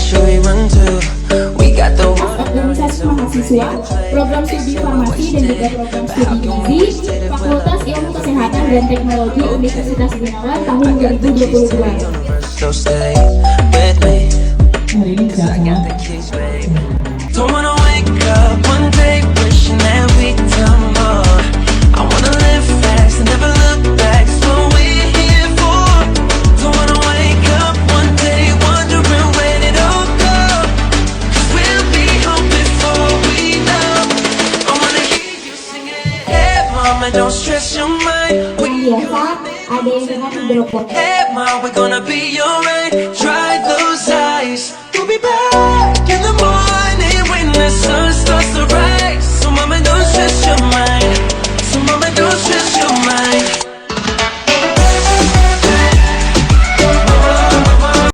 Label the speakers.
Speaker 1: should we run to? We got the
Speaker 2: Organisasi mahasiswa, program studi farmasi dan juga program studi gizi, Fakultas Ilmu Kesehatan dan Teknologi Universitas Gunawan tahun 2022.
Speaker 1: so stay with me.
Speaker 3: Hari ini jadwal
Speaker 1: Don't wanna wake up one day wishing that we done more. I wanna live fast and never look back. It's what we're here for. Don't wanna wake up one day wondering where it all go. 'Cause we'll be home before we know. I wanna hear you singing. Hey mama, don't stress your mind.
Speaker 2: Yang biasa ada yang dengan hidroponik.
Speaker 1: Hey mom, we're gonna be alright. Try